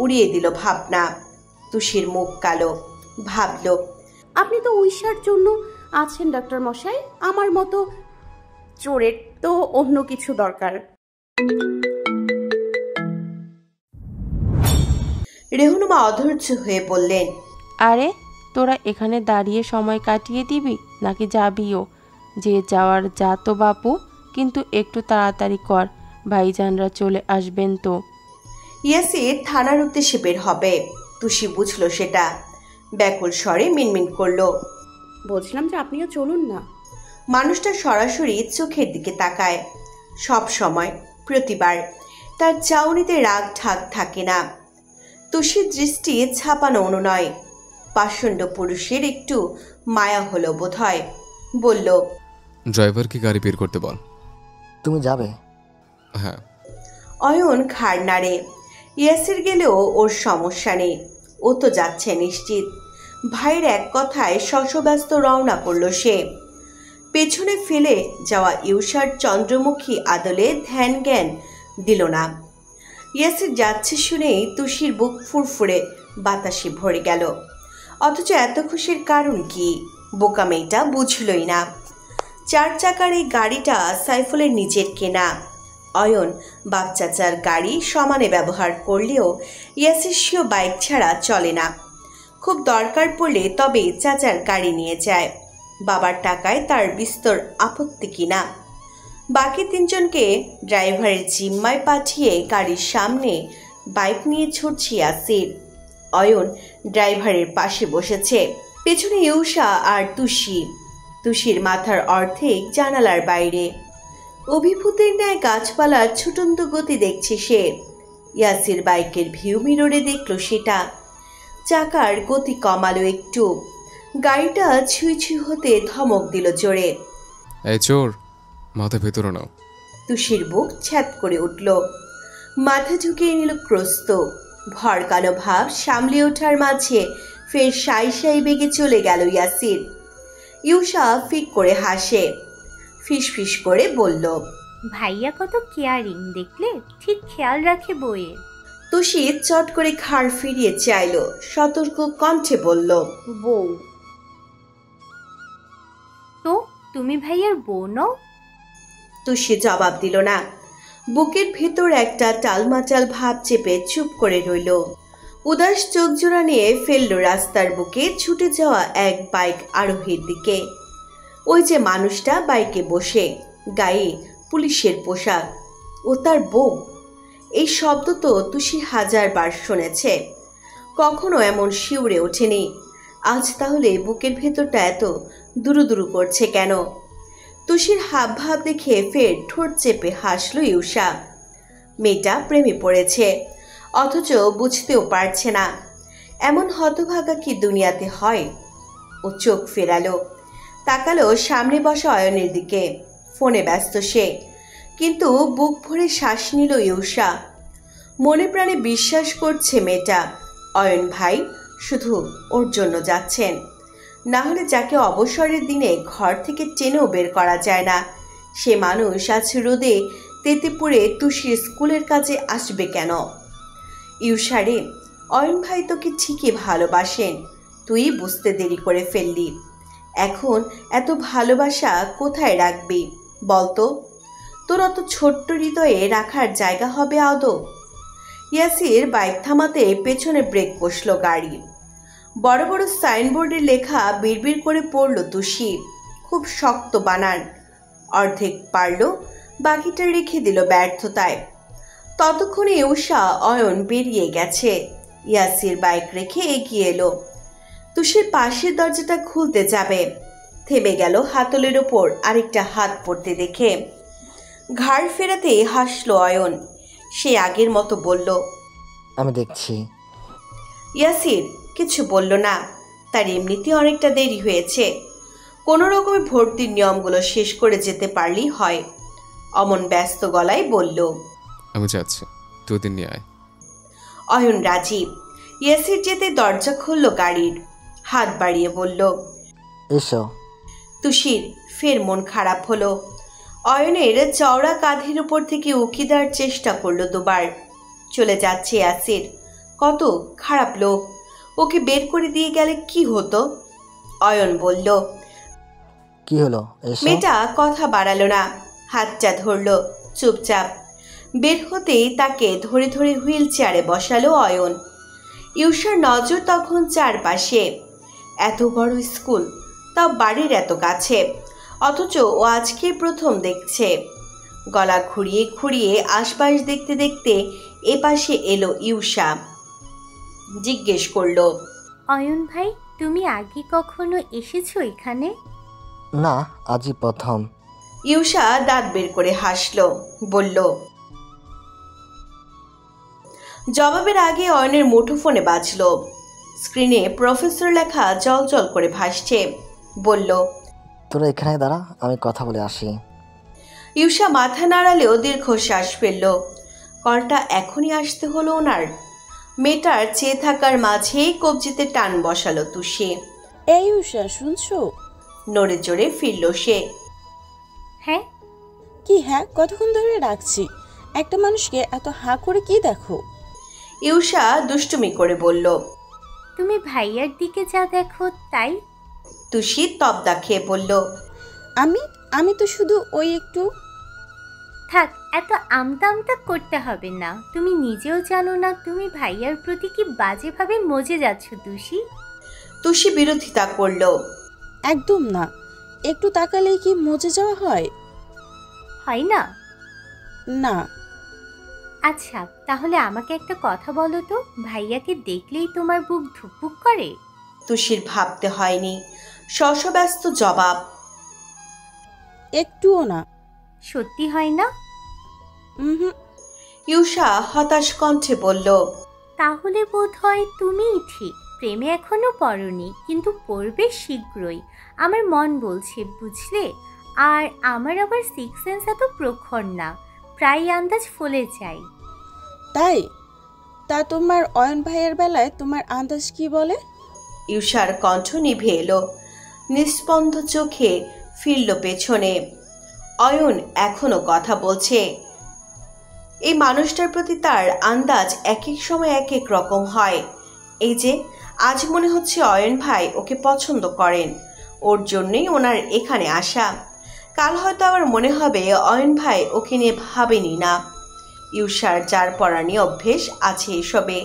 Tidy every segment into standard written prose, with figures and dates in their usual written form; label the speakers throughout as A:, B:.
A: উড়িয়ে দিল ভাবনা। তুষির মুখ কালো, ভাবল,
B: আপনি তো উইশার জন্য আছেন ডাক্তার মশাই, আমার মতো চোরের তো অন্য কিছু দরকার।
A: রেহনুমা অধৈর্য হয়ে বললেন,
C: আরে তোরা এখানে দাঁড়িয়ে সময় কাটিয়ে দিবি নাকি যাবিও? যে যাওয়ার যা তো বাপু, কিন্তু একটু তাড়াতাড়ি কর, ভাইজানরা চলে আসবেন তো।
A: ইয়াসির থানার উদ্দেশ্যে বের হবে। তুষি বুঝল সেটা, ব্যাকুল স্বরে মিনমিন করল,
B: বলছিলাম যে আপনিও চলুন না।
A: মানুষটা সরাসরি চোখের দিকে তাকায়। সব সময়, প্রতিবার তার চাউনিতে রাগ ঢাক থাকে না। তুষির দৃষ্টি ছাপানো অনুনয়। পাষণ্ড পুরুষের একটু মায়া হলো বোধহয়। বলল,
D: ড্রাইভারকে গাড়ি বের করতে বল।
E: তুমি যাবে?
D: হ্যাঁ।
A: অয়ন ঘাড় নাড়ে। ইয়াসির গেলেও ওর সমস্যা নেই, ও তো যাচ্ছে নিশ্চিত। ভাইয়ের এক কথায় শশব্যস্ত রওনা করল সে। পেছনে ফেলে যাওয়া ইউষার চন্দ্রমুখী আদলে ধ্যান জ্ঞান দিল না। ইয়াসির যাচ্ছে শুনেই তুষির বুক ফুরফুরে বাতাসে ভরে গেল। অথচ এত খুশির কারণ কি? বোকা মেয়েটা বুঝলই না। 4 চাকার এই গাড়িটা সাইফুলের নিজের কেনা। অয়ন বাপ চাচার গাড়ি সমানে ব্যবহার করলেও ইয়াসির সেও বাইক ছাড়া চলে না। খুব দরকার পড়লে তবে চাচার গাড়ি নিয়ে যায়। বাবার টাকায় তার বিস্তর আপত্তি কিনা। বাকি 3 জনকে ড্রাইভারের জিম্মায় পাঠিয়ে গাড়ির সামনে বাইক নিয়ে ছুটছে ইয়াসির। অয়ন ড্রাইভারের পাশে বসেছে, পেছনে ইউষা আর তুষি। তুষির মাথার অর্ধেক জানালার বাইরে। অভিভূতের ন্যায় গাছপালার ছুটন্ত গতি দেখছে সে। ইয়াসির বাইকের ভিউ মিররে দেখল সেটা। চাকার গতি কমালো একটু। গাড়িটা ছুঁই ছুঁই হতে ধমক দিল জোরে,
D: এই চোর, মাথা ভেতরে নাও।
A: তুষির বুক ছ্যাদ করে উঠল। মাথা ঝুঁকিয়ে নিল ক্রস্ত। ভরকানো ভাব সামলে ওঠার মাঝে ফের সাই সাই বেগে চলে গেল ইয়াসির। ইউষা ফিক করে হাসে, ফিসফিস করে বলল,
F: ভাইয়া কত কেয়ারিং দেখলে, ঠিক খেয়াল রাখে বইয়ের।
A: তুষি চট করে ঘাড় ফিরিয়ে চাইল, সতর্ক কণ্ঠে বলল,
B: বউ।
F: তো তুমি ভাইয়ার বউ নও?
A: তুষি জবাব দিল না। বুকের ভেতর একটা টালমাটাল ভাব চেপে চুপ করে রইল। উদাস চোখ জোড়া নিয়ে ফেলল রাস্তার বুকে ছুটে যাওয়া এক বাইক আরোহীর দিকে। ওই যে মানুষটা বাইকে বসে, গায়ে পুলিশের পোশাক, ও তার বউ। এই শব্দ তো তুষি 1000 বার শুনেছে, কখনো এমন শিউরে ওঠেনি। আজ তাহলে বুকের ভেতরটা এত দুরু দুরু করছে কেন? তুষির হাব ভাব দেখে ফের ঠোঁট চেপে হাসল ইউষা। মেয়েটা প্রেমে পড়েছে, অথচ বুঝতেও পারছে না। এমন হতভাগা কি দুনিয়াতে হয়? ও চোখ ফেরালো, তাকালো সামনে বসা অয়নের দিকে। ফোনে ব্যস্ত সে, কিন্তু বুক ভরে শ্বাস নিল ইউষা। মনে প্রাণে বিশ্বাস করছে মেয়েটা অয়ন ভাই শুধু ওর জন্য যাচ্ছেন। না হলে যাকে অবসরের দিনে ঘর থেকে টেনেও বের করা যায় না, সে মানুষ আজ রোদে তেতে পড়ে তুষির স্কুলের কাজে আসবে কেন? ইউষারে, অয়ন ভাই তোকে ঠিকই ভালোবাসেন, তুই বুঝতে দেরি করে ফেললি। এখন এত ভালোবাসা কোথায় রাখবি বলতো? তোর অত ছোট্ট হৃদয়ে রাখার জায়গা হবে আদৌ? ইয়াসির বাইক থামাতে পেছনে ব্রেক কষল গাড়ি। বড় বড় সাইনবোর্ডে লেখা বিড়বিড় করে পড়ল তুষি, খুব শক্ত বানান। অর্ধেক পারল, বাকিটা রেখে দিল ব্যর্থতায়। ততক্ষণে উষা অয়ন বেরিয়ে গেছে। ইয়াসির বাইক রেখে এগিয়ে এলো। তুষির পাশের দরজাটা খুলতে যাবে, থেমে গেল হাতলের ওপর আরেকটা হাত পড়তে দেখে। ঘাড় ফেরাতে হাসলো অয়ন। সে আগের মতো বলল,
E: আমি দেখছি।
A: ইয়াসির কিছু বলল না, তার এমনিতে অনেকটা দেরি হয়েছে। কোনো রকমের ভর্তির নিয়মগুলো শেষ করে যেতে পারলেই হয়। অমন ব্যস্ত গলায় বলল,
D: আমি যাচ্ছি, 2 দিন নিয়ে আয়।
A: অয়ন রাজি। ইয়াসির যেতে দরজা খুলল গাড়ির, হাত বাড়িয়ে বলল,
E: এসো।
A: তুষির ফের মন খারাপ হলো। অয়নের চওড়া কাঁধের উপর থেকে উকি দেওয়ার চেষ্টা করলো দুবার। চলে যাচ্ছে ইয়াসির, কত খারাপ লোক, ওকে বের করে দিয়ে গেলে কি হতো? অয়ন বলল।
E: কি হলো, এসো।
A: মেয়েটা কথা বাড়ালো না, হাতটা ধরলো চুপচাপ। বের হতেই তাকে ধরে ধরে হুইল চেয়ারে বসালো অয়ন। ইউসার নজর তখন চারপাশে। এত বড় স্কুল, তাও বাড়ির এত কাছে, অথচ ও আজকে প্রথম দেখছে। গলা ঘুরিয়ে ঘুরিয়ে আশপাশ দেখতে দেখতে এপাশে এলো ইউসা। জিজ্ঞেস করলো,
F: অয়ন ভাই, তুমি আগে কখনো এসেছো এখানে?
E: না, আজই প্রথম।
A: ইউসা দাঁত বের করে হাসলো, বলল। জবাবের আগে অয়নের মুঠোফোনে বাজলো। স্ক্রিনে প্রফেসর লেখা জল জল করে ভাসছে। বলল,
E: তোরা এখানে দাঁড়া, আমি কথা বলে আসি।
A: ইউসা মাথা নাড়ালেও দীর্ঘশ্বাস ফেলল। কলটা এখনই আসতে হলো ওনার। মেয়েটার চেয়ে থাকার মাঝেই কবজিতে টান বসালো তুষি।
G: এই উষা, শুনছো?
A: নড়ে চড়ে ফিরল সে।
F: হ্যাঁ।
G: কি হ্যাঁ? কতক্ষণ ধরে ডাকছি, একটা মানুষকে এত হাঁ করে কি দেখো?
A: ইউসা দুষ্টুমি করে বলল।
F: তুমি ভাইয়ার দিকে যা দেখো তাই।
A: তুষি তবদা খেয়ে বলল,
G: আমি তো শুধু ওই একটু।
F: থাক, এত আমতা আমতা করতে হবে না। তুমি নিজেও জানো না তুমি ভাইয়ার প্রতি কি বাজেভাবে মজে যাচ্ছ তুষি।
A: তুষি বিরোধিতা করল।
G: একদম না, একটু তাকালেই কি মজে যাওয়া হয়?
F: হয় না?
G: না।
F: আচ্ছা, তাহলে আমাকে একটা কথা বলো তো, ভাইয়াকে দেখলেই তোমার বুক ধুকপুক করে?
A: তুষির ভাবতে হয়নি, শশব্যস্ত জবাব।
G: একটুও না।
F: সত্যি হয় না?
G: হুম।
A: ইউসা হতাশ কণ্ঠে বলল।
F: তাহলে বোধ হয় তুমিই ঠিক, প্রেমে এখনো পড়নি, কিন্তু পড়বে শীঘ্রই। আমার মন বলছে, বুঝলে। আর আমার আবার সিক্স সেন্স এত প্রখর না, প্রায় আন্দাজ ফলে যায়।
G: তাই? তা তোমার অয়ন ভাইয়ের বেলায় তোমার আন্দাজ কি বলে?
A: ইউসার কণ্ঠ নিভে এলো, নিস্পন্দ চোখে ফিরল পেছনে। অয়ন এখনো কথা বলছে। এই মানুষটার প্রতি তার আন্দাজ এক এক সময় এক এক রকম হয়। এই যে আজ মনে হচ্ছে অয়ন ভাই ওকে পছন্দ করেন, ওর জন্যই ওনার এখানে আসা। কাল হয়তো আবার মনে হবে অয়ন ভাই ওকে নিয়ে ভাবেনি না। ইউসার যার পরানি অভ্যেস আছে এসবে।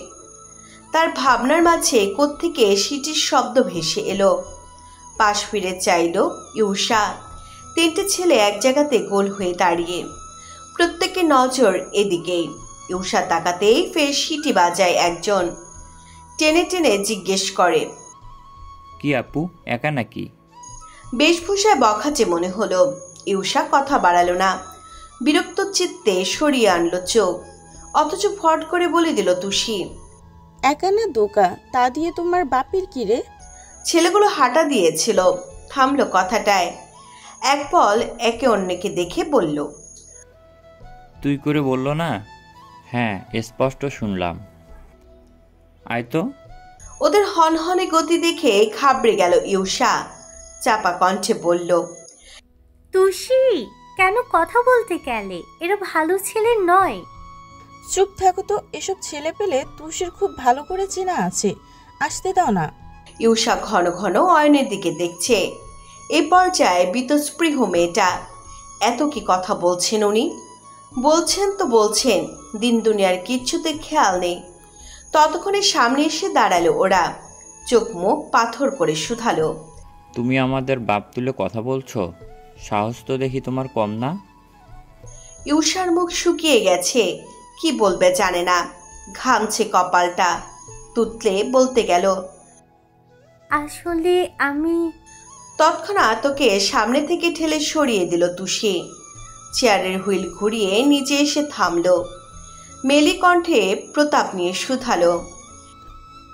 A: তার ভাবনার মাঝে কোত্থেকে সিটির শব্দ ভেসে এলো। পাশ ফিরে চাইল ইউসা। তিনটে ছেলে এক জায়গাতে গোল হয়ে দাঁড়িয়ে, প্রত্যেকের নজর এদিকেই। ইউসা তাকাতেই ফের সিটি বাজায় একজন। টেনে টেনে জিজ্ঞেস করে,
H: কি আপু, একা নাকি?
A: বেশভূষায় বখাটে মনে হলো। ইউসা কথা বাড়ালো না, বিরক্ত চিত্তে সরিয়ে আনলো চোখ। অথচ ফট করে বলে দিল তুষি,
G: একা না দোকা, তা দিয়ে তোমার বাপের কি রে?
A: ছেলেগুলো হাঁটা দিয়েছিল, থামলো কথাটায়। এক পল একে অন্যকে দেখে বলল,
H: তুই করে বললো না? হ্যাঁ, স্পষ্ট শুনলাম। আয় তো।
A: ওদের হনহনে গতি দেখে ঘাবড়ে গেল ইউসা। চাপা কণ্ঠে বলল,
F: তুষি, কেন কথা বলতে গেলে? এরা ভালো ছেলে নয়।
G: চুপ থাকো তো, এসব ছেলে পেলে তুষির খুব ভালো করে চেনা আছে, আসতে দাও না।
A: ইউসা ঘন ঘন অয়নের দিকে দেখছে। এই পর্যায়ে বীতস্পৃহ মেয়েটা। এত কি কথা বলছেন উনি? বলছেন তো বলছেন, দিন দুনিয়ার কিচ্ছুতে খেয়াল নেই। ততক্ষণে সামনে এসে দাঁড়ালো ওরা, চোখ মুখ পাথর করে শুধালো,
H: তুমি আমাদের বাপ তুলে কথা বলছো? সাহস তো দেখি তোমার কম না।
A: ইউসার মুখ শুকিয়ে গেছে, কি বলবে জানে না, ঘামছে কপালটা। তুতলে বলতে গেল,
F: আসলে আমি।
A: তৎক্ষণাৎ তোকে সামনে থেকে ঠেলে সরিয়ে দিল তুষি। চেয়ারের হুইল ঘুরিয়ে নিচে এসে থামলো। মেলি কণ্ঠে প্রতাপ নিয়ে শুধালো,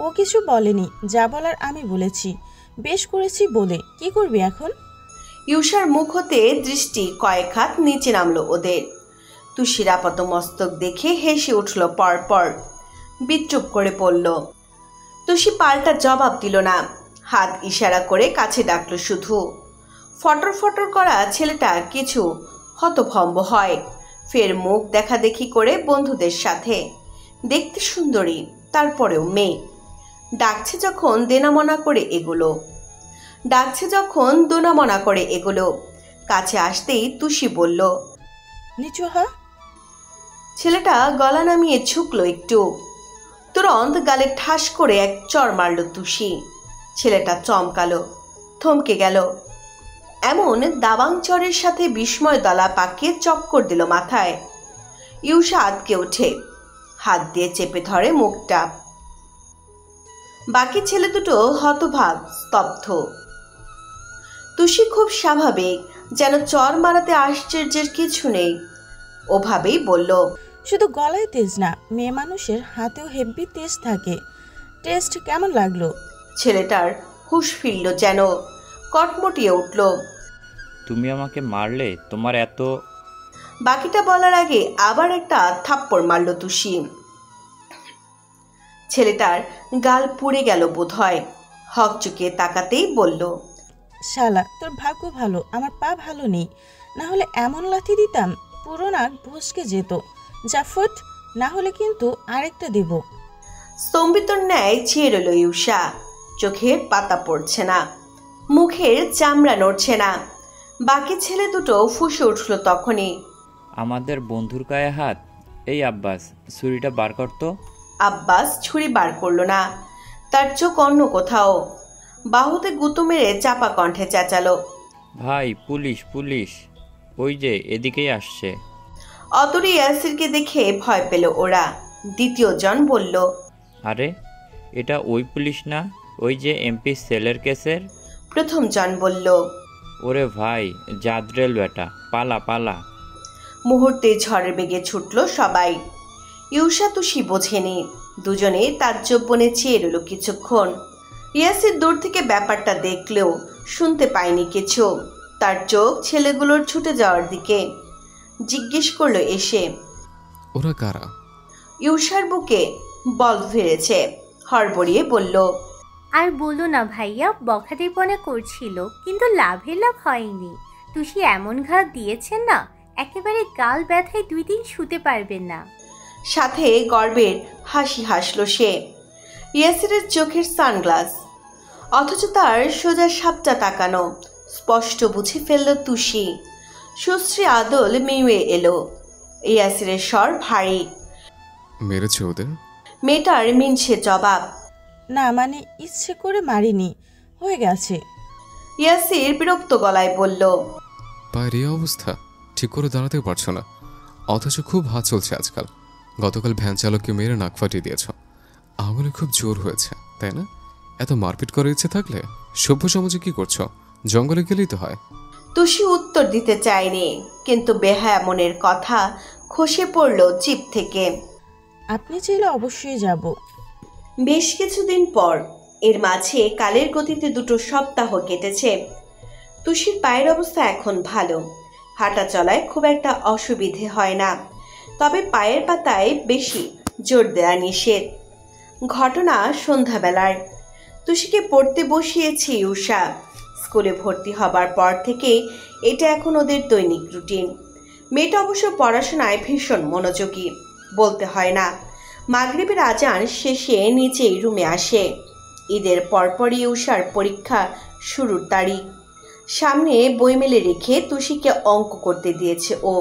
G: ও কিছু বলেনি, যা বলার আমি বলেছি, বেশ করেছি বলে। কি করবি এখন?
A: ইউসার মুখ হতে দৃষ্টি কয়েক হাত নিচে নামলো ওদের। তুষির আপাত মস্তক দেখে হেসে উঠল পরপর, বিদ্রুপ করে পড়ল। তুষি পাল্টা জবাব দিল না, হাত ইশারা করে কাছে ডাকলো শুধু। ফটর ফটর করা ছেলেটা কিছু হতভম্ব হয়, ফের মুখ দেখা দেখি করে বন্ধুদের সাথে। দেখতে সুন্দরী, তারপরেও মেয়ে ডাকছে যখন দেনামনা করে এগুলো কাছে আসতেই তুষি বলল,
G: নিচু হ।
A: ছেলেটা গলা নামিয়ে ঝুঁকলো একটু। তুরন্ত গালে ঠাস করে এক চড় মারল তুষি। ছেলেটা চমকালো, থমকে গেল। এমন দাবাং চরের সাথে বিস্ময় দলা পাকিয়ে চক্কর দিল মাথায়। ইউষা আতকে ওঠে, হাত দিয়ে চেপে ধরে মুখটা। বাকি ছেলে দুটো হতভাগ, স্তব্ধ। তুষি খুব স্বাভাবিক, যেন চর মারাতে আশ্চর্যের কিছু নেই। ওভাবেই বলল,
G: শুধু গলায় তেজ না, মেয়ে মানুষের হাতেও হেব্বি তেজ থাকে। টেস্ট কেমন লাগলো?
A: ছেলেটার হুঁশ ফিরল, যেন কটমটিয়ে উঠল।
H: তুমি আমাকে মারলে? তোমার এত...
A: বাকিটা বলার আগে আবার একটা থাপ্পড় মারল তুষি। ছেলেটার গাল পুড়ে গেল বোধহয়। হক চুকিয়ে তাকাতেই বলল,
G: শালা, তোর ভাগ্য ভালো আমার পা ভালো নেই, না হলে এমন লাথি দিতাম পুরো নাক ভসকে যেত। যা ফুট, না হলে কিন্তু আরেকটা দেব।
A: স্তম্ভিতর ন্যায় চেয়ে রইল ইউষা। চোখের পাতা পড়ছে না, মুখের চামড়া নড়ছে না। বাকি ছেলে দুটো ফুঁসে উঠল তখনই।
H: আমাদের বন্ধুর গায়ে হাত। এই আব্বাস, ছুরিটা বার করতো।
A: আব্বাস ছুরি বার করল না, তার চোখ অন্য কোথাও। বাহুতে গুঁতো মেরে চাপা কণ্ঠে চেঁচালো,
H: ভাই, পুলিশ পুলিশ, ওই যে এদিকেই আসছে।
A: অতরি ইয়াসিরকে দেখে ভয় পেল ওরা। দ্বিতীয় জন বলল,
H: আরে, এটা ওই পুলিশ না, ওই যে এমপি সেলের কেসের?
A: প্রথম জন বলল।
H: ওরে ভাই, জাদরেল বেটা, পালা পালা।
A: মুহূর্তে ঝড়ের বেগে ছুটল সবাই। ইউষা তুষি বোঝেনি। দুজনে তাজ্জব বনে চেয়ে রইল কিছুক্ষণ। ইয়াসির দূর থেকে ব্যাপারটা দেখলেও শুনতে পায়নি কিছু। তার চোখ ছেলেগুলোর ছুটে যাওয়ার দিকে। জিজ্ঞেস করলো এসে,
D: ওরা কারা?
A: ইউষার বুকে বল ফিরেছে। হড়বড়িয়ে বলল,
F: আর বলো না ভাইয়া, বখাটেপনা করছিল, কিন্তু লাভের লাভ হয়নি। তুষি এমন ঘা দিয়েছেন না, একেবারে গাল ব্যথায় 2 দিন শুতে পারবেন না।
A: সাথে গর্বের হাসি হাসল সে। ইয়াসিরের চোখের সানগ্লাস, অথচ তার সোজা সাপটা তাকানো। স্পষ্ট বুঝে ফেলল তুষি। সুশ্রী আদল মেয়ে এলো। ইয়াসিরের স্বর ভারী।
D: মেরেছে ওদের?
A: মেয়েটার মিনছে জবাব,
G: না মানে ইচ্ছে করে মারিনি, হয়ে গেছে।
A: ইয়াসির বিরক্ত গলায় বলল,
D: পায়ের এই অবস্থা, ঠিক করে দাঁড়াতেও পারছো না, অথচ খুব হাত চলছে আজকাল। গতকাল ভ্যান চালককে মেরে নাক ফাটিয়ে দিয়েছ। আঙুলে খুব জোর হয়েছে, তাই না? এত মারপিট করার ইচ্ছে থাকলে সভ্য সমাজে কি করছো? জঙ্গলে গেলেই তো হয়।
A: তুষি উত্তর দিতে চায়নি, কিন্তু বেহায়া মনের কথা খসে পড়ল জিভ থেকে।
G: আপনি চাইলে অবশ্যই যাব।
A: বেশ কিছুদিন পর, এর মাঝে কালের গতিতে 2 সপ্তাহ কেটেছে। তুষির পায়ের অবস্থা এখন ভালো। হাঁটা চলায় খুব একটা অসুবিধে হয় না, তবে পায়ের পাতায় বেশি জোর দেয়া নিষেধ। ঘটনা সন্ধ্যাবেলার। তুষিকে পড়তে বসিয়েছে ইউষা। স্কুলে ভর্তি হবার পর থেকে এটা এখন ওদের দৈনিক রুটিন। মেয়েটা অবশ্য পড়াশোনায় ভীষণ মনোযোগী, বলতে হয় না। মাগরিবের আজান শেষে নিচেই রুমে আসে। ঈদের পরপরই ইউষার পরীক্ষা শুরুর তারিখ। সামনে বই মেলে রেখে তুষিকে অঙ্ক করতে দিয়েছে ও।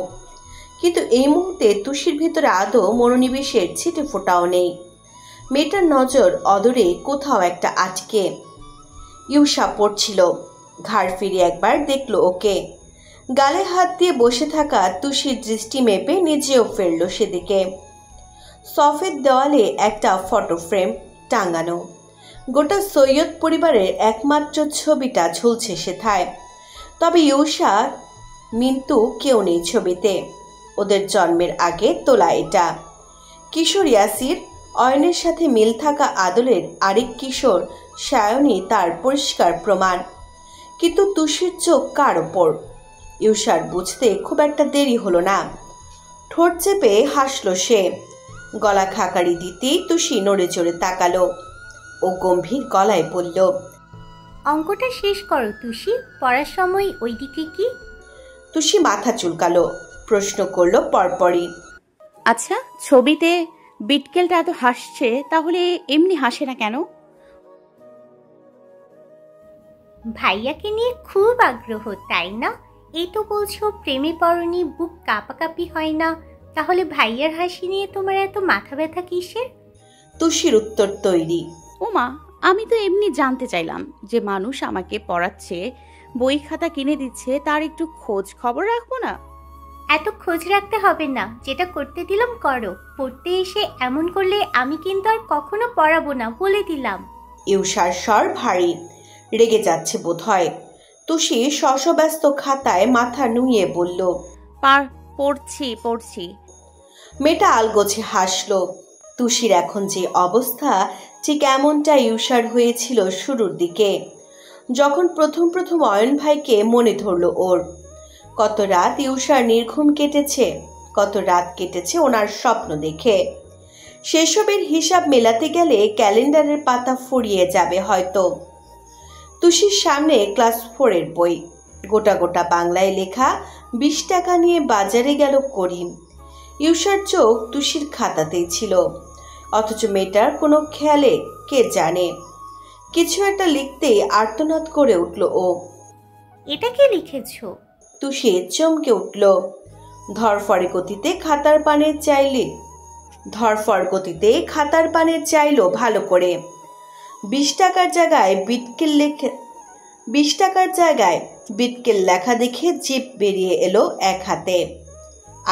A: কিন্তু এই মুহূর্তে তুষির ভিতরে আদৌ মনোনিবেশের ছিটে ফোটাও নেই। মেয়েটার নজর অদূরে কোথাও একটা আটকে। ইউষা পড়ছিল। ঘাড় ফিরিয়ে একবার দেখল ওকে। গালে হাত দিয়ে বসে থাকা তুষির দৃষ্টি মেপে নিজেও ফেরল সেদিকে। সফেদ দেওয়ালে একটা ফটো ফ্রেম টাঙানো। গোটা সৈয়দ পরিবারের একমাত্র ছবিটা ঝুলছে সেথায়। তবে ইউষা, মিন্তু কেউ নেই ছবিতে। ওদের জন্মের আগে তোলা এটা। কিশোর ইয়াসির, অয়নের সাথে মিল থাকা আদলের আরেক কিশোর সায়নী তার পরিষ্কার প্রমাণ। কিন্তু তুষির চোখ কার ওপর? ইউষার বুঝতে খুব একটা দেরি হলো না। ঠোঁট চেপে হাসল সে। গলা খাকারি দিতেই তুষি নড়ে চড়ে তাকালো। ও গম্ভীর গলায় বলল,
F: অঙ্কটা শেষ করো তুষি, পড়ার সময় ওইদিকে কি?
A: তুষি মাথা চুলকালো, প্রশ্ন করলো পরপরই,
B: আচ্ছা, ছবিতে বিটকেলটা এত হাসছে, তাহলে এমনি হাসে না কেন?
F: ভাইয়াকে নিয়ে খুব আগ্রহ, তাই না? এই তো বলছো প্রেমে পড়নি, বুক কাঁপাকাঁপি হয় না, তাহলে ভাইয়ার হাসি নিয়ে তোমার এত মাথা ব্যথা কিসের?
A: তুষির উত্তর তৈরি।
B: ওমা, আমি তো এমনি জানতে চাইলাম যে মানুষ আমাকে পড়াচ্ছে, বই খাতা কিনে দিচ্ছে, তার একটু খোঁজ খবর রাখবো না?
F: এত খোঁজ রাখতে হবে না, যেটা করতে দিলাম করো। পড়তে এসে এমন করলে আমি কিন্তু আর কখনো পড়াবো না, বলে দিলাম।
A: ইউষার স্বর ভারী, রেগে যাচ্ছে বোধ হয়। তুষি শশব্যস্ত খাতায় মাথা নুইয়ে বলল,
B: পড়ছি।
A: মেয়েটা আলগোছে হাসল। তুষির এখন যে অবস্থা, ঠিক এমনটা ইউষার হয়েছিল শুরুর দিকে, যখন প্রথম অয়ন ভাইকে মনে ধরল ওর। কত রাত ইউষার নির্ঘুম কেটেছে, কত রাত কেটেছে ওনার স্বপ্ন দেখে। সেসবের হিসাব মেলাতে গেলে ক্যালেন্ডারের পাতা ফুরিয়ে যাবে হয়তো। তুষির সামনে ক্লাস 4-এর বই, গোটা গোটা বাংলায় লেখা। 20 টাকা নিয়ে বাজারে গেল করিম। ইউষার চোখ তুষির খাতাতেই ছিল, অথচ মেয়েটার কোনো খেয়ালে কে জানে। কিছু একটা লিখতেই আর্তনাদ করে উঠল ও।
F: এটা কি লিখেছো?
A: তুষি চমকে উঠল। ধরফর গতিতে খাতার পানে চাইলো ভালো করে। 20 টাকার জায়গায় বিটকেল লেখা দেখে জিভ বেরিয়ে এলো এক হাতে।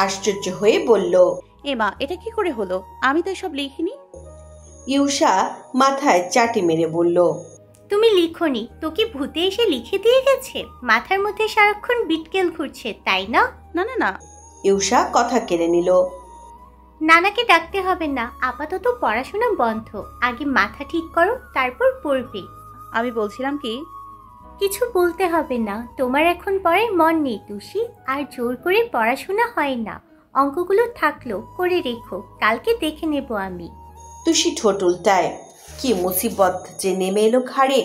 A: আশ্চর্য হয়ে বলল,
B: এমা, এটা কি করে হলো? আমি তো এসব লিখিনি।
A: ইউষা মাথায় চাটি মেরে বলল,
F: তুমি লিখোনি তো কি ভূতে এসে লিখে দিয়ে গেছে? মাথার মধ্যে সারাক্ষণ বিটকেল ঘুরছে, তাই না?
B: না।
A: ইউষা কথা কেড়ে নিল।
F: নানাকে ডাকতে হবে না, আপাতত পড়াশোনা বন্ধ। আগে মাথা ঠিক করো, তারপর পড়বে।
B: আমি বলছিলাম কি,
F: কিছু বলতে হবে না, তোমার এখন পড়ায় মন নেই তুষি, আর জোর করে পড়াশোনা হয় না। অঙ্কগুলো থাকলো, করে রেখো, কালকে দেখে নেব আমি।
A: তুষি ঠোঁট উল্টায়। কি মুসিবত যে নেমে এলো ঘাড়ে।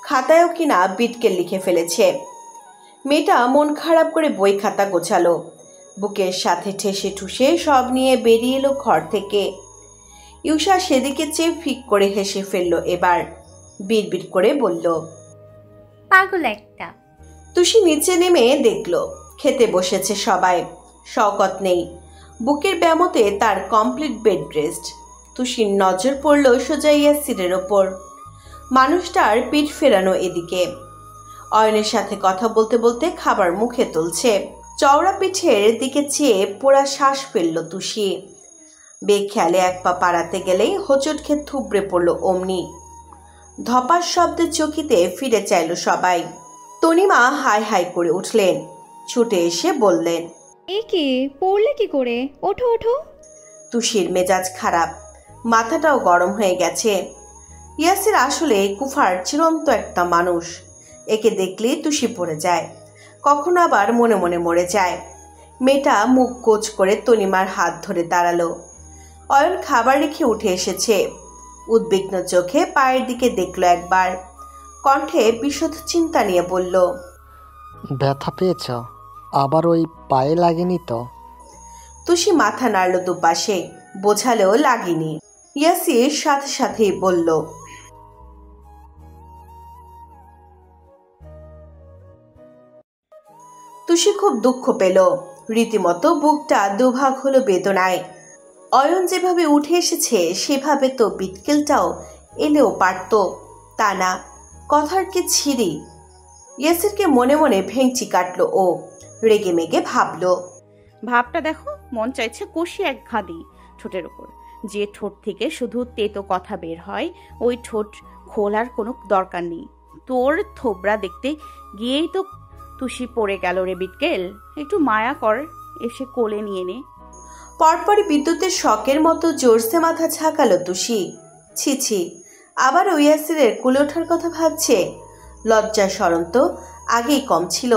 A: খাতায়ও কিনা বিটকেল লিখে ফেলেছে। মেয়েটা মন খারাপ করে বই খাতা গোছালো, বুকের সাথে ঠেসে ঠুসে সব নিয়ে বেরিয়ে এলো ঘর থেকে। ইউষা সেদিকে চেয়ে ফিক করে হেসে ফেললো। এবার বিড়বিড় করে বলল,
F: পাগল একটা।
A: তুষি নিচে নেমে দেখল খেতে বসেছে সবাই। শওকত নেই, বুকের ব্যামোতে তার কমপ্লিট বেড রেস্ট। তুষির নজর পড়ল সোজা ইয়াসিরের ওপর। মানুষটার পিঠ ফেরানো এদিকে, অয়নের সাথে কথা বলতে বলতে খাবার মুখে তুলছে। চওড়া পিঠের দিকে চেয়ে পোড়া শ্বাস ফেলল তুষি। বেখেয়ালে এক পা পাড়াতে গেলেই হোঁচট খেয়ে থুবড়ে পড়ল অমনি। ধপাস শব্দের চকিতে ফিরে চাইল সবাই। তনিমা হাই হাই করে উঠলেন, ছুটে এসে বললেন,
I: এ কি পড়লে কি করে? ওঠো ওঠো।
A: তুষির মেজাজ খারাপ, মাথাটাও গরম হয়ে গেছে। ইয়াসির আসলে কুফার চিরন্ত একটা মানুষ। একে দেখলেই তুষি পড়ে যায়, কখনো আবার মনে মনে মরে যায়। মেয়েটা মুখ কোচ করে তনিমার হাত ধরে দাঁড়ালো। অয়ন খাবার রেখে উঠে এসেছে। উদ্বিগ্ন চোখে পায়ের দিকে দেখলো একবার, কণ্ঠে বিশদ চিন্তা নিয়ে বলল,
E: ব্যথা পেয়েছ? আবার ওই পায়ে লাগেনি তো?
A: তুষি মাথা নাড়ল দুপাশে, বোঝালেও লাগেনি। ইয়াসির সাথে সাথেই বলল, তুষি খুব দুঃখ পেল, রীতিমতো বুকটা দুভাগ হলো বেদনায়। অয়ন যেভাবে উঠে এসেছে সেভাবে তো বিটকেলটাও এলেও পারত, তা না, কথার কি ছিরি। ইয়াসিরকে মনে মনে ভেঙচি কাটলো ও, রেগে মেগে ভাবলো,
B: ভাবটা দেখো, মন চাইছে কষি এক ঘা দিই ঠোঁটের ওপর। যে ঠোঁট থেকে শুধু তেতো কথা বের হয়, ওই ঠোঁট খোলার কোনো দরকার নেই। তোর থোবরা দেখতে গিয়েই তো তুষি পড়ে গেল রে বিটকেল। একটু মায়া কর, এসে কোলে নিয়ে নে।
A: পরপরই বিদ্যুতের শকের মতো জোরসে মাথা ঝাঁকালো তুষি। ছি, আবার ওই ইয়াসিরের কুলে ওঠার কথা ভাবছে। লজ্জা শরম তো আগেই কম ছিল,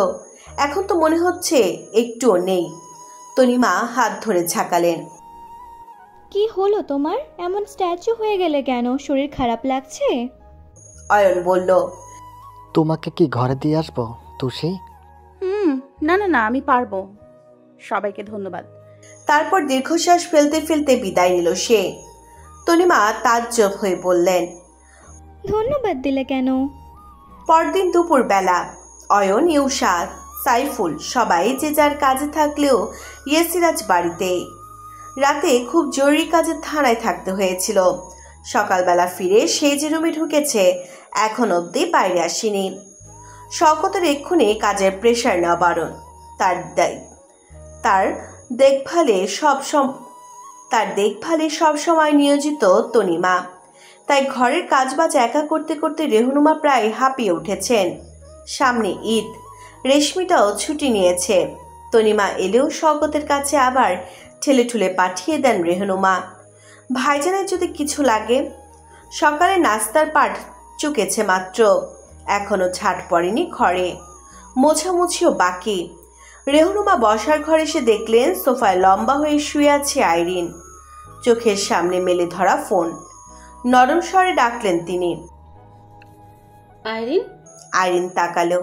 A: এখন তো মনে হচ্ছে একটুও নেই। তনিমা হাত ধরে ঝাঁকালেন।
I: কি হলো তোমার? এমন স্ট্যাচু হয়ে গেলে কেন? শরীর খারাপ লাগছে?
A: অয়ন বলল,
E: তোমাকে কি ঘরে দিয়ে আসবো তুষি?
B: না, আমি পারবো। সবাইকে ধন্যবাদ।
A: তারপর দীর্ঘশ্বাস ফেলতে ফেলতে বিদায় নিল সে। তনিমা তাজ্জব হয়ে বললেন,
I: ধন্যবাদ দিলে কেন?
A: পরদিন দুপুর বেলা অয়ন, ইউষা, সাইফুল সবাই যে যার কাজে থাকলেও ইয়েসিরাজ বাড়িতে। রাতে খুব জরুরি কাজে থানায় থাকতে হয়েছিল। সকালবেলা ফিরে সে যে রুমে ঢুকেছে এখন অবধি বাইরে আসেনি। শওকতের এক্ষুনি কাজের প্রেশার নেওয়া বারণ। তার দেখভালে সব সময় নিয়োজিত তনিমা। তাই ঘরের কাজবাজ একা করতে করতে রেহনুমা প্রায় হাঁপিয়ে উঠেছেন। সামনে ঈদ, রেশমিটাও ছুটি নিয়েছে। তনিমা এলেও শওকতের কাছে আবার ঠেলে ঠুলে পাঠিয়ে দেন রেহনুমা। ভাইজানের যদি কিছু লাগে। সকালে নাস্তার পাট চুকেছে মাত্র, এখনো ছাট পড়েনি ঘরে, মোছামুছিও বাকি। রেহনুমা বসার ঘরে এসে দেখলেন সোফায় লম্বা হয়ে শুয়ে আছে আইরিন। চোখের সামনে মেলে ধরা ফোন। নরম স্বরে ডাকলেন তিনি,
C: আইরিন।
A: আইরিন তাকালো,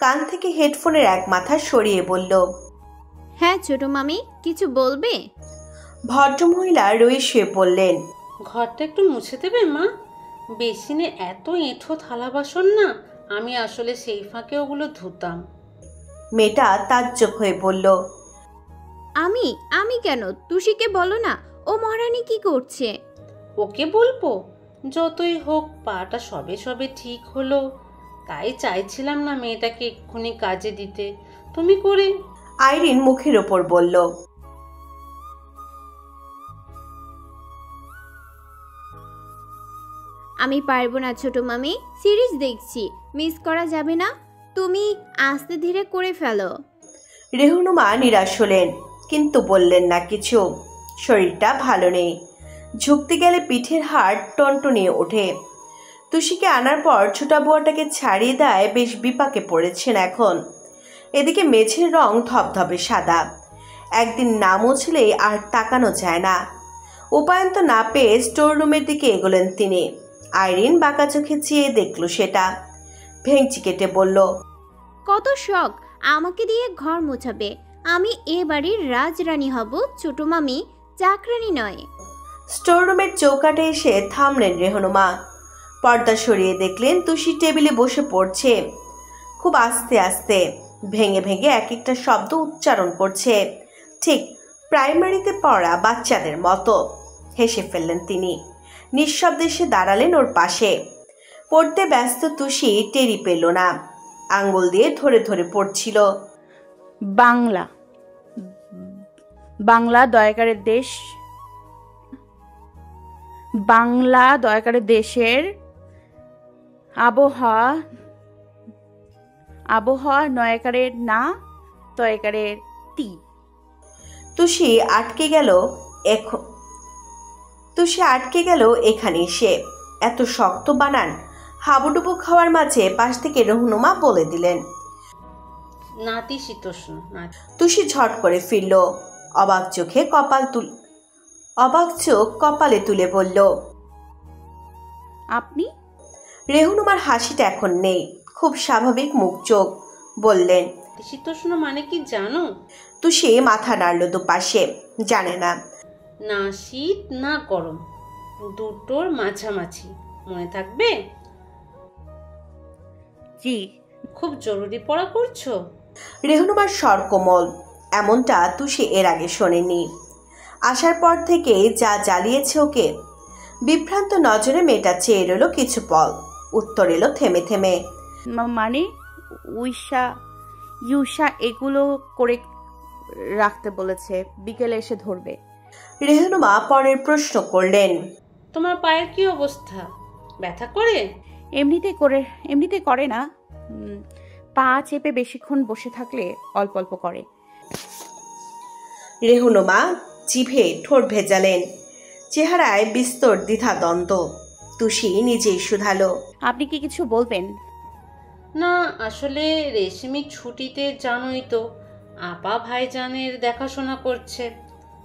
A: কান থেকে হেডফোনের এক মাথা সরিয়ে বলল,
J: হ্যাঁ ছোট মামি, কিছু বলবে?
A: ভদ্রমহিলা রয়ে শুয়ে পড়লেন।
C: ঘরটা একটু মুছে দেবে মা? বেসিনে এত এঁঠো থালা বাসন না, আমি আসলে সেই ফাঁকে ওগুলো ধুতাম।
A: মেয়েটা তাজ্জব হয়ে বলল,
J: আমি কেন? তুষিকে বলো না, ও মহারানী কি করছে?
C: ওকে বলবো? যতই হোক পাটা সবে সবে ঠিক হলো, তাই চাইছিলাম না মেয়েটাকে এক্ষুনি কাজে দিতে, তুমি করে।
A: আইরিন মুখের ওপর বলল,
J: আমি পারবো না ছোট মামি, সিরিজ দেখছি, মিস করা যাবে না, তুমি আস্তে ধীরে করে ফেলো।
A: রেহনুমা নিরাশ হলেন, কিন্তু বললেন না কিছু। শরীরটা ভালো নেই, ঝুঁকতে গেলে পিঠের হাড় টনটনিয়ে ওঠে। তুষিকে আনার পর ছোটা বুয়াটাকে ছাড়িয়ে দেয়, বেশ বিপাকে পড়েছেন এখন। এদিকে মেঝের রং ধবধবে সাদা, একদিন না মুছলে আর তাকানো যায় না। উপায়ন্ত না পেয়ে স্টোর রুমের দিকে এগোলেন তিনি। আইরিন বাঁকা চোখে চেয়ে দেখল সেটা, ভেঙচি কেটে বলল,
J: কত শখ আমাকে দিয়ে ঘর মোছাবে, আমি এ বাড়ির রাজরানী হব ছোট মামি, চাকরানী নয়।
A: স্টোর রুমের চৌকাঠে এসে থামলেন রেহনুমা। পর্দা সরিয়ে দেখলেন তুষি টেবিলে বসে পড়ছে, খুব আস্তে আস্তে, ভেঙে ভেঙে এক একটা শব্দ উচ্চারণ করছে, ঠিক প্রাইমারিতে পড়া বাচ্চাদের মতো। হেসে ফেললেন তিনি। নিঃশব্দে এসে দাঁড়ালেন ওর পাশে। পড়তে ব্যস্ত তুষি টেরি পেল না, আঙ্গুল দিয়ে ধরে ধরে পড়ছিল,
B: বাংলা, বাংলা দয়াকারের দেশ, বাংলা দয়াকারের দেশের আবহাওয়া নয়াকারের না, তয়াকারের তি।
A: তুষি আটকে গেল এখানে এসে। এত শক্ত বানান হাবুডুবু খাওয়ার মাঝে পাশ থেকে রেহনুমা বলে দিলেন,
C: নাতিশীতোষ্ণ।
A: তুষি ঝট করে ফিরল, অবাক চোখ কপালে তুলে বলল,
B: আপনি?
A: রেহনুমার হাসিটা এখন নেই, খুব স্বাভাবিক মুখ চোখ। বললেন,
C: নাতিশীতোষ্ণ মানে কি জানো?
A: তুষি মাথা নাড়ল দুপাশে, জানে না।
C: না শীত না গরম, দুটোর মাঝামাঝি, মনে থাকবে?
B: জি।
C: খুব জরুরি পড়া করছো?
A: রেহনুমার স্বর কোমল, এমনটা তুষি এর আগে শোনেনি। আসার পর থেকে যা জ্বালিয়েছে ওকে। বিভ্রান্ত নজরে মেয়েটা চেয়ে রইল কিছু পল, উত্তর এলো থেমে থেমে,
B: মানে ইউষা এগুলো করে রাখতে বলেছে, বিকেলে এসে ধরবে।
A: রেহনুমা পরের প্রশ্ন করলেন,
C: তোমার পায়ের কি অবস্থা? ব্যথা করে?
B: এমনিতে করে না, পা চেপে বেশিক্ষণ বসে থাকলে অল্প অল্প করে।
A: রেহনুমা জিভে ঠোঁট ভেজালেন, চেহারায় বিস্তর দ্বিধাদ্বন্দ্ব। তুষি নিজেই শুধালো,
B: আপনি কি কিছু বলবেন?
C: না আসলে রেশমি ছুটিতে জানোই তো, আপা ভাইজানের দেখাশোনা করছে,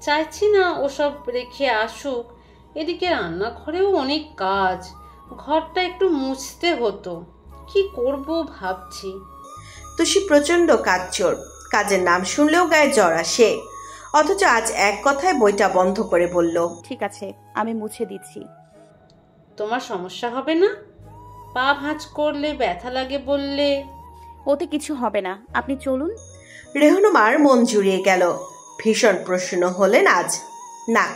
C: চাইছি না ওসব রেখে আসুক। এদিকে রান্নাঘরেও অনেক কাজ, ঘরটা একটু মুছতে হতো, কি করব ভাবছি।
A: তুষি প্রচণ্ড কাজচোর, কাজের নাম শুনলেও গায়ে জ্বর আসে। অথচ আজ এক কথায় বইটা বন্ধ করে বলল,
B: ঠিক আছে, আমি মুছে দিচ্ছি।
C: তোমার সমস্যা হবে না? পা ভাঁজ করলে ব্যথা লাগে বললে।
B: ওতে কিছু হবে না, আপনি চলুন।
A: রেহনুমার মন জুড়িয়ে গেল। ভীষণ প্রসন্ন হলেন আজ। না,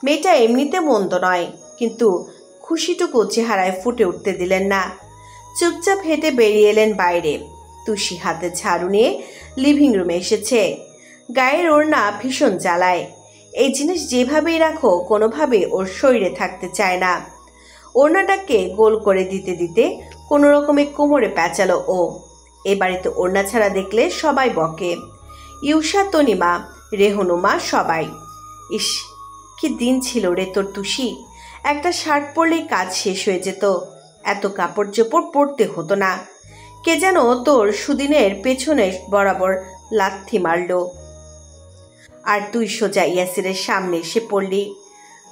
A: মেয়েটা এমনিতে মন্দ নয়, কিন্তু খুশিটুকু চেহারায় ফুটে উঠতে দিলেন না। চুপচাপ হেঁটে বেরিয়ে এলেন বাইরে। তুষি হাতে ঝাড়ু নিয়ে লিভিং রুমে এসেছে। গায়ের ওড়না ভীষণ জ্বালায়। এই জিনিস যেভাবেই রাখো কোনোভাবে ওর শরীরে থাকতে চায় না। ওড়নাটাকে গোল করে দিতে দিতে কোনো রকমে কোমরে প্যাঁচালো ও। এ বাড়িতে ওড়না ছাড়া দেখলে সবাই বকে। ইউষা, তনিমা, রেহনুমা, সবাই। ইস, কি দিন ছিল রে তোর তুষি। একটা শার্ট পরলেই কাজ শেষ হয়ে যেত, এত কাপড় চোপড় পরতে হতো না। কে যেন তোর সুদিনের পেছনে বরাবর লাথি মারল, আর তুই সোজা ইয়াসিরের সামনে এসে পড়লি।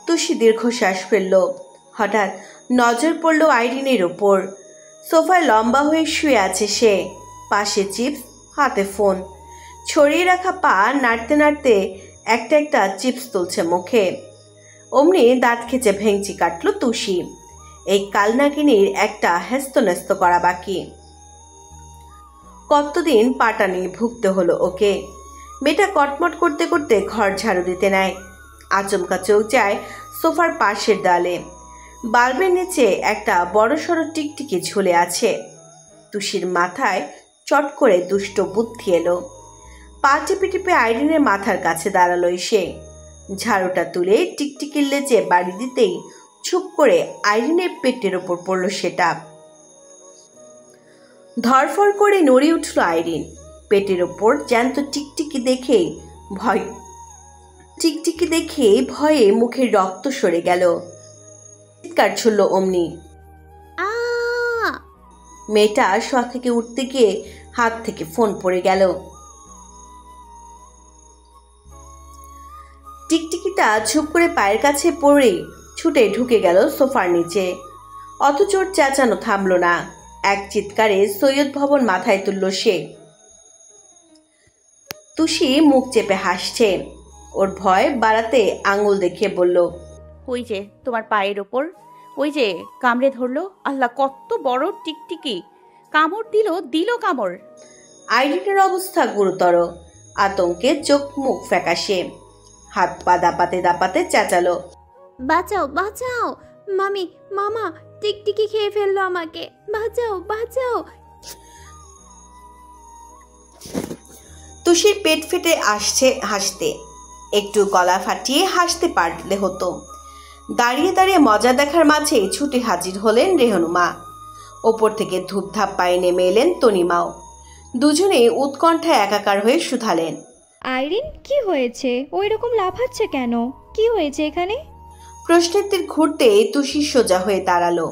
A: তুষি দীর্ঘশ্বাস ফেলল। হঠাৎ নজর পড়ল আইরিনের ওপর। সোফায় লম্বা হয়ে শুয়ে আছে সে, পাশে চিপস, হাতে ফোন। ছড়িয়ে রাখা পা নাড়তে নাড়তে একটা একটা চিপস তুলছে মুখে। অমনি দাঁত খেচে ভেঙচি কাটল তুষি। এই কালনাগিনীর একটা হেস্তনেস্ত করা বাকি। কতদিন পাটা নিয়ে ভুগতে হলো ওকে। মেয়েটা কটমট করতে করতে ঘর ঝাড়ু দিতে নেয়। আচমকা চোখ যায় সোফার পাশের দেয়ালে। বাল্বের নিচে একটা বড়সড় টিকটিকি ঝুলে আছে। তুষির মাথায় চট করে দুষ্ট বুদ্ধি এলো। পা টিপে টিপে আইরিনের মাথার কাছে দাঁড়ালো এসে। ঝাড়ুটা তুলে টিকটিকির লেজে বাড়ি দিতেই ছুপ করে আইরিনের পেটের ওপর পড়ল সেটা। ধরফড় করে নড়ে উঠল আইরিন। পেটের ওপর জ্যান্ত টিকটিকি দেখে ভয়ে মুখের রক্ত সরে গেল। চিৎকার ছুড়ল অমনি। মেয়েটা শোয়া থেকে উঠতে গিয়ে হাত থেকে ফোন পড়ে গেল। টিকটিকিটা ঝুপ করে পায়ের কাছে পড়ে ছুটে ঢুকে গেল সোফার নিচে। অথচ ওর চেঁচানো থামল না। এক চিৎকারে সৈয়দ ভবন মাথায় তুলল সে। তুষি মুখ চেপে হাসছে। ওর ভয় বাড়াতে আঙুল দেখিয়ে বলল,
B: ওই যে তোমার পায়ের ওপর, ওই যে কামড়ে ধরলো। আল্লাহ, কত বড় টিকটিকি! কামড় দিল কামড়।
A: আইরিনের অবস্থা গুরুতর। আতঙ্কে চোখ মুখ ফ্যাকাশে। হাত পা দাপাতে দাপাতে চেঁচালো,
J: বাঁচাও বাঁচাও, মামা টিকটিকি খেয়ে ফেললো আমাকে, বাঁচাও বাঁচাও।
A: তুষির পেট ফেটে আসছে হাসতে। একটু গলা ফাটিয়ে হাসতে পারলে হতো। দাঁড়িয়ে দাঁড়িয়ে মজা দেখার মাঝে ছুটে হাজির হলেন রেহনুমা। ওপর থেকে ধূপধাপ পায়ে নেমে এলেন তনিমাও। দুজনে উৎকণ্ঠায় একাকার হয়ে শুধালেন,
I: আইরিন, কি হয়েছে? ওই রকম লাফাচ্ছে কেন? কি হয়েছে এখানে?
A: প্রশ্নের তীর ঘুরতেই তুষি সোজা হয়ে দাঁড়ালো।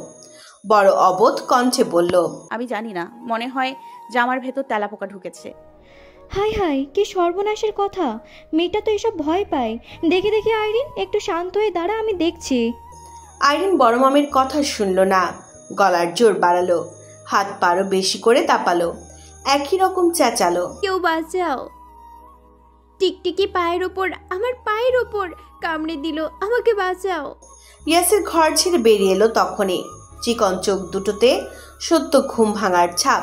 A: বড় অবোধ কণ্ঠে বলল,
B: আমি জানি না, মনে হয় জামার ভেতর তেলাপোকা ঢুকেছে।
I: হাই হাই, কি সর্বনাশের কথা! মেয়েটা তো এসব ভয় পায়। দেখি দেখি আইরিন, একটু শান্ত হয়ে দাঁড়া, আমি দেখছি।
A: আইরিন বড় মামির কথা শুনল না। গলার জোর বাড়ালো, হাত পারো বেশি করে দাপালো, একই রকম চেঁচালো,
J: কেউ বাঁচাও! টিকটিকি পায়ের ওপর, আমার পায়ের ওপর কামড়ে দিল, আমাকে বাঁচাও!
A: ইয়াসির ঘর ছেড়ে বেরিয়ে এলো তখনই। চিকন চোখ দুটোতে সত্য ঘুম ভাঙার ছাপ।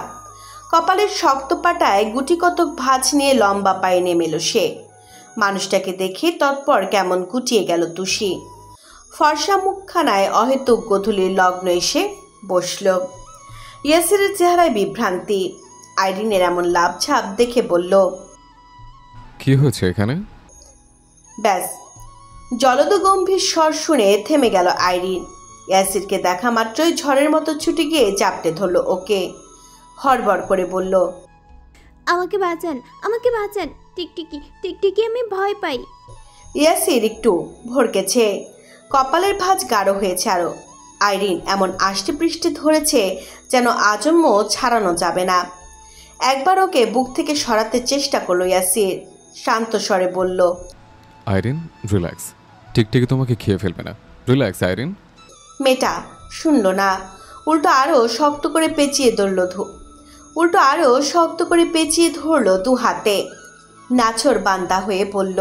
A: কপালের শক্ত পাটায় গুটি কতক ভাঁজ নিয়ে লম্বা পায়ে নেমে এলো সে। মানুষটাকে দেখে তৎপর কেমন গুটিয়ে গেল তুষি। ফর্সা মুখখানায় অহেতুক গধূলির লগ্ন এসে বসল। ইয়াসিরের চেহারায় বিভ্রান্তি। আইরিনের এমন লাভ ছাপ দেখে বলল,
D: কি হয়েছে এখানে?
A: ব্যাস, জলদ গম্ভীর স্বর শুনে থেমে গেল আইরিন। ইয়াসিরকে দেখা মাত্রই ঝড়ের মতো ছুটে গিয়ে চাপটে ধরল ওকে। হড়বড় করে বলল,
J: আমাকে বাঁচান, টিকটিকি, আমি ভয় পাই।
A: ইয়াসির একটু ভড়কেছে। কপালের ভাঁজ গাঢ় হয়েছে আরো। আইরিন এমন আষ্টে পৃষ্ঠে ধরেছে যেন আজন্ম ছাড়ানো যাবে না। একবার ওকে বুক থেকে সরাতে চেষ্টা করলো ইয়াসির। শান্ত স্বরে বলল,
D: আইরিন, রিল্যাক্স, টিকটিকি তোমাকে খেয়ে ফেলবে না, রিল্যাক্স আইরিন।
A: মেয়েটা শুনল না, উল্টো আরো শক্ত করে পেঁচিয়ে ধরল দু হাতে। নাছর বান্দা হয়ে বলল,